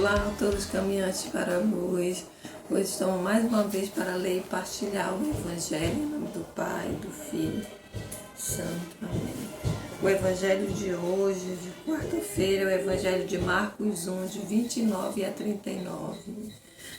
Olá a todos os caminhantes para a luz. Hoje estamos mais uma vez para ler e partilhar o Evangelho em nome do Pai, do Filho, Santo. Amém. O Evangelho de hoje, de quarta-feira, é o Evangelho de Marcos 1, de 29 a 39.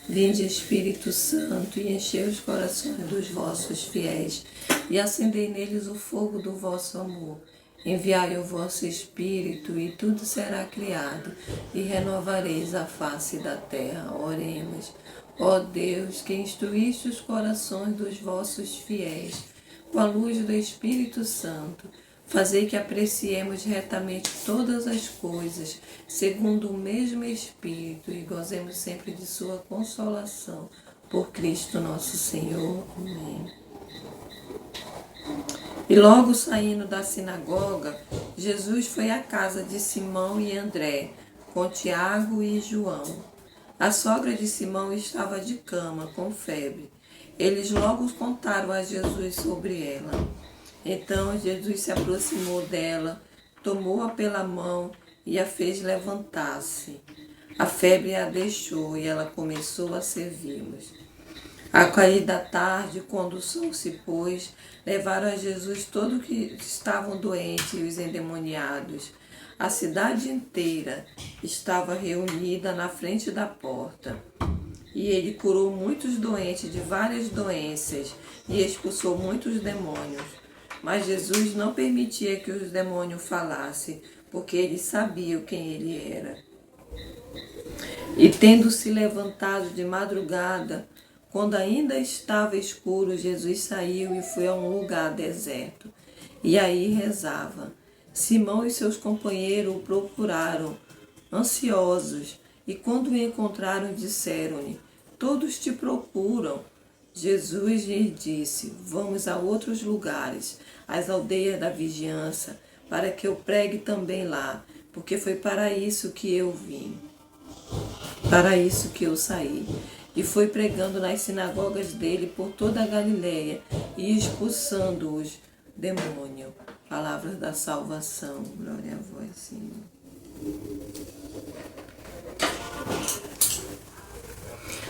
Vinde, Espírito Santo, e enchei os corações dos vossos fiéis, e acendei neles o fogo do vosso amor. Enviai o vosso Espírito, e tudo será criado, e renovareis a face da terra. Oremos. Ó Deus, que instruíste os corações dos vossos fiéis, com a luz do Espírito Santo, fazei que apreciemos retamente todas as coisas, segundo o mesmo Espírito, e gozemos sempre de sua consolação. Por Cristo nosso Senhor. Amém. E logo saindo da sinagoga, Jesus foi à casa de Simão e André, com Tiago e João. A sogra de Simão estava de cama, com febre. Eles logo contaram a Jesus sobre ela. Então Jesus se aproximou dela, tomou-a pela mão e a fez levantar-se. A febre a deixou e ela começou a servi-los. Ao cair da tarde, quando o sol se pôs, levaram a Jesus todos que estavam doentes e os endemoniados. A cidade inteira estava reunida na frente da porta. E ele curou muitos doentes de várias doenças e expulsou muitos demônios. Mas Jesus não permitia que os demônios falassem, porque eles sabiam quem ele era. E tendo se levantado de madrugada, quando ainda estava escuro, Jesus saiu e foi a um lugar deserto. E aí rezava. Simão e seus companheiros o procuraram, ansiosos, e quando o encontraram, disseram-lhe: todos te procuram. Jesus lhes disse: vamos a outros lugares, às aldeias da vizinhança, para que eu pregue também lá, porque foi para isso que eu vim, para isso que eu saí. E foi pregando nas sinagogas dele por toda a Galileia e expulsando os demônios. Palavras da salvação. Glória a vós, Senhor.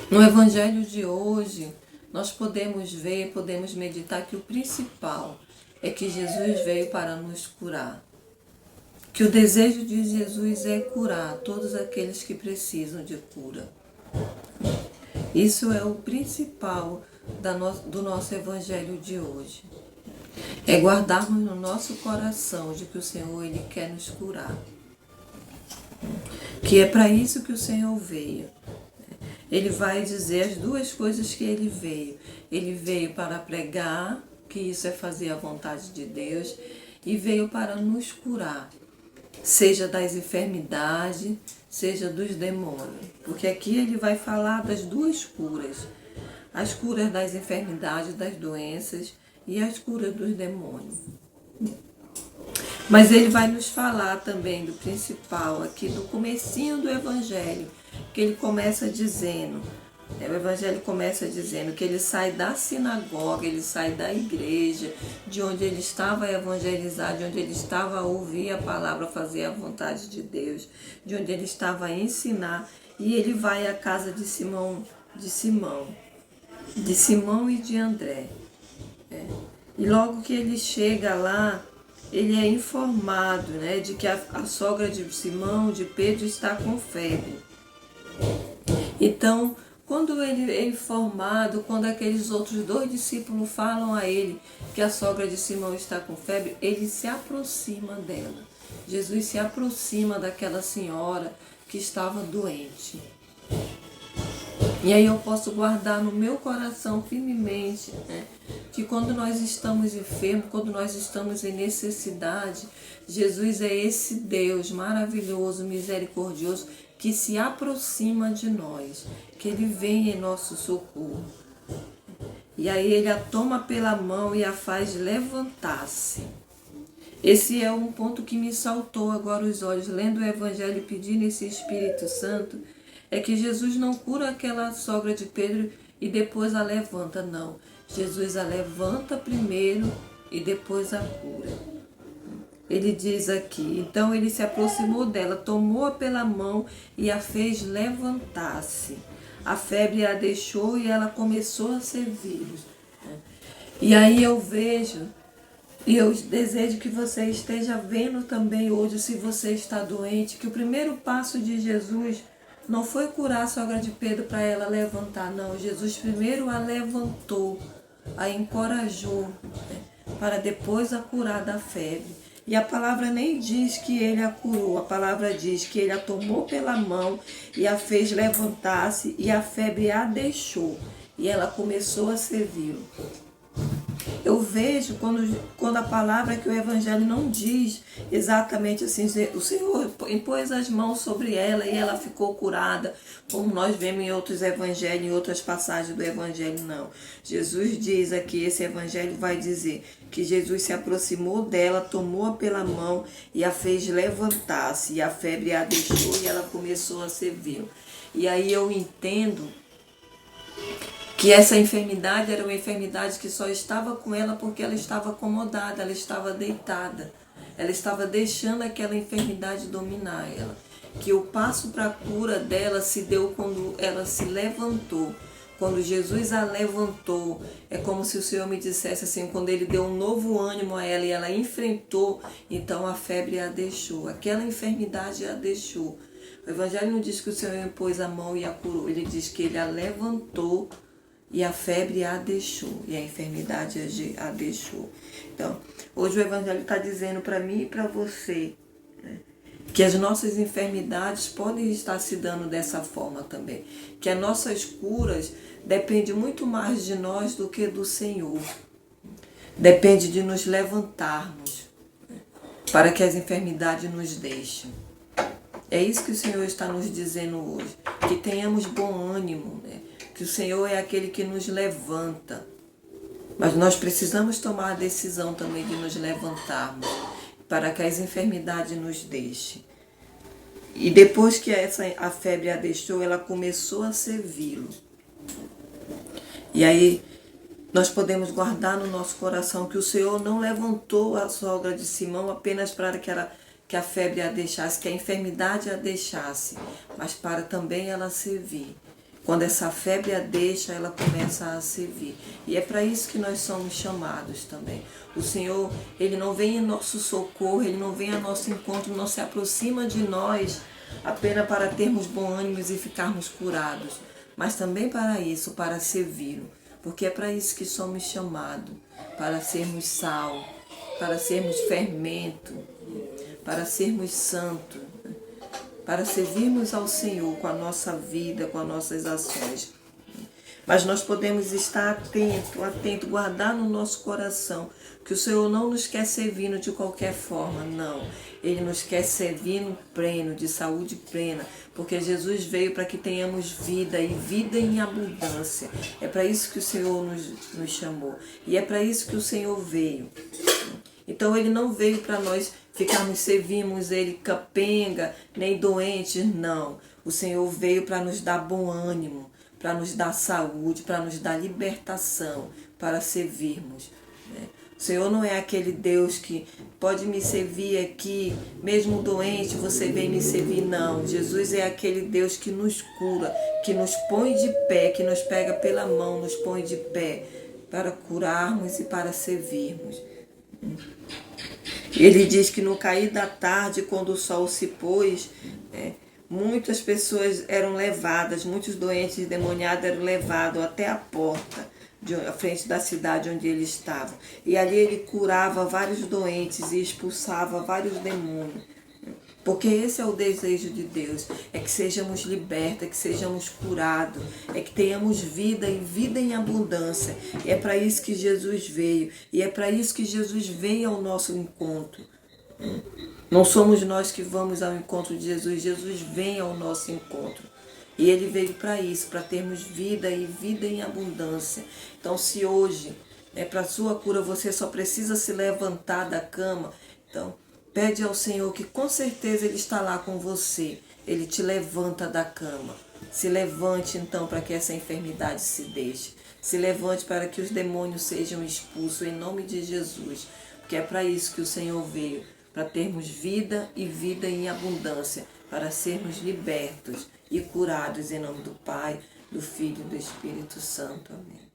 No Evangelho de hoje, nós podemos ver, podemos meditar que o principal é que Jesus veio para nos curar. Que o desejo de Jesus é curar todos aqueles que precisam de cura. Isso é o principal do nosso Evangelho de hoje. É guardarmos no nosso coração de que o Senhor ele quer nos curar. Que é para isso que o Senhor veio. Ele vai dizer as duas coisas que ele veio. Ele veio para pregar, que isso é fazer a vontade de Deus, e veio para nos curar, seja das enfermidades, seja dos demônios. Porque aqui ele vai falar das duas curas. As curas das enfermidades, das doenças e as curas dos demônios. Mas ele vai nos falar também do principal, aqui do comecinho do Evangelho, que ele começa dizendo, o Evangelho começa dizendo que ele sai da sinagoga, ele sai da igreja, de onde ele estava a evangelizar, de onde ele estava a ouvir a palavra, fazer a vontade de Deus, de onde ele estava a ensinar, e ele vai à casa de Simão e de André. E logo que ele chega lá, ele é informado, de que a sogra de Simão, de Pedro, está com febre. Então, quando ele é informado, quando aqueles outros dois discípulos falam a ele que a sogra de Simão está com febre, ele se aproxima dela. Jesus se aproxima daquela senhora que estava doente. E aí eu posso guardar no meu coração firmemente, que quando nós estamos enfermos, quando nós estamos em necessidade, Jesus é esse Deus maravilhoso, misericordioso, que se aproxima de nós, que ele vem em nosso socorro. E aí ele a toma pela mão e a faz levantar-se. Esse é um ponto que me saltou agora os olhos, lendo o Evangelho e pedindo esse Espírito Santo, é que Jesus não cura aquela sogra de Pedro e depois a levanta, não. Jesus a levanta primeiro e depois a cura. Ele diz aqui: então ele se aproximou dela, tomou-a pela mão e a fez levantar-se. A febre a deixou e ela começou a servi-los. E aí eu vejo, e eu desejo que você esteja vendo também hoje, se você está doente, que o primeiro passo de Jesus não foi curar a sogra de Pedro para ela levantar, não. Jesus primeiro a levantou, a encorajou, né, para depois a curar da febre. E a palavra nem diz que ele a curou, a palavra diz que ele a tomou pela mão e a fez levantar-se e a febre a deixou. E ela começou a servi-lo. Eu vejo quando a palavra que o Evangelho não diz exatamente assim, o Senhor impôs as mãos sobre ela e ela ficou curada, como nós vemos em outros evangelhos, em outras passagens do Evangelho, não. Jesus diz aqui, esse Evangelho vai dizer que Jesus se aproximou dela, tomou-a pela mão e a fez levantar-se, e a febre a deixou e ela começou a servi-lo. E aí eu entendo que essa enfermidade era uma enfermidade que só estava com ela porque ela estava acomodada, ela estava deitada. Ela estava deixando aquela enfermidade dominar ela. Que o passo para a cura dela se deu quando ela se levantou. Quando Jesus a levantou, é como se o Senhor me dissesse assim, quando ele deu um novo ânimo a ela e ela enfrentou, então a febre a deixou, aquela enfermidade a deixou. O Evangelho não diz que o Senhor impôs a mão e a curou, ele diz que ele a levantou e a febre a deixou, e a enfermidade a deixou. Então, hoje o Evangelho está dizendo para mim e para você, né, que as nossas enfermidades podem estar se dando dessa forma também. Que as nossas curas dependem muito mais de nós do que do Senhor. Depende de nos levantarmos, né, para que as enfermidades nos deixem. É isso que o Senhor está nos dizendo hoje. Que tenhamos bom ânimo, né? Que o Senhor é aquele que nos levanta. Mas nós precisamos tomar a decisão também de nos levantarmos para que as enfermidades nos deixem. E depois que a febre a deixou, ela começou a servi-lo. E aí nós podemos guardar no nosso coração que o Senhor não levantou a sogra de Simão apenas para que a febre a deixasse, que a enfermidade a deixasse, mas para também ela servir. Quando essa febre a deixa, ela começa a servir. E é para isso que nós somos chamados também. O Senhor, Ele não vem em nosso socorro, Ele não vem a nosso encontro, não se aproxima de nós apenas para termos bom ânimo e ficarmos curados, mas também para isso, para servi-lo. Porque é para isso que somos chamados, para sermos sal, para sermos fermento, para sermos santos, para servirmos ao Senhor com a nossa vida, com as nossas ações. Mas nós podemos estar atento, guardar no nosso coração que o Senhor não nos quer servindo de qualquer forma, não. Ele nos quer servindo pleno, de saúde plena, porque Jesus veio para que tenhamos vida e vida em abundância. É para isso que o Senhor nos chamou e é para isso que o Senhor veio. Então Ele não veio para nós ficarmos servimos Ele capenga, nem doentes, não. O Senhor veio para nos dar bom ânimo, para nos dar saúde, para nos dar libertação, para servirmos, né? O Senhor não é aquele Deus que pode me servir aqui, mesmo doente, você vem me servir, não. Jesus é aquele Deus que nos cura, que nos põe de pé, que nos pega pela mão, nos põe de pé, para curarmos e para servirmos. Ele diz que no cair da tarde, quando o sol se pôs, muitas pessoas eram levadas, muitos doentes endemoniados eram levados até a porta, à frente da cidade onde ele estava. E ali ele curava vários doentes e expulsava vários demônios. Porque esse é o desejo de Deus, é que sejamos libertos, é que sejamos curados, é que tenhamos vida e vida em abundância. E é para isso que Jesus veio, e é para isso que Jesus vem ao nosso encontro. Não somos nós que vamos ao encontro de Jesus, Jesus vem ao nosso encontro. E Ele veio para isso, para termos vida e vida em abundância. Então, se hoje para a sua cura você só precisa se levantar da cama, então pede ao Senhor que com certeza Ele está lá com você. Ele te levanta da cama. Se levante então para que essa enfermidade se deixe. Se levante para que os demônios sejam expulsos em nome de Jesus. Porque é para isso que o Senhor veio. para termos vida e vida em abundância, para sermos libertos e curados em nome do Pai, do Filho e do Espírito Santo. Amém.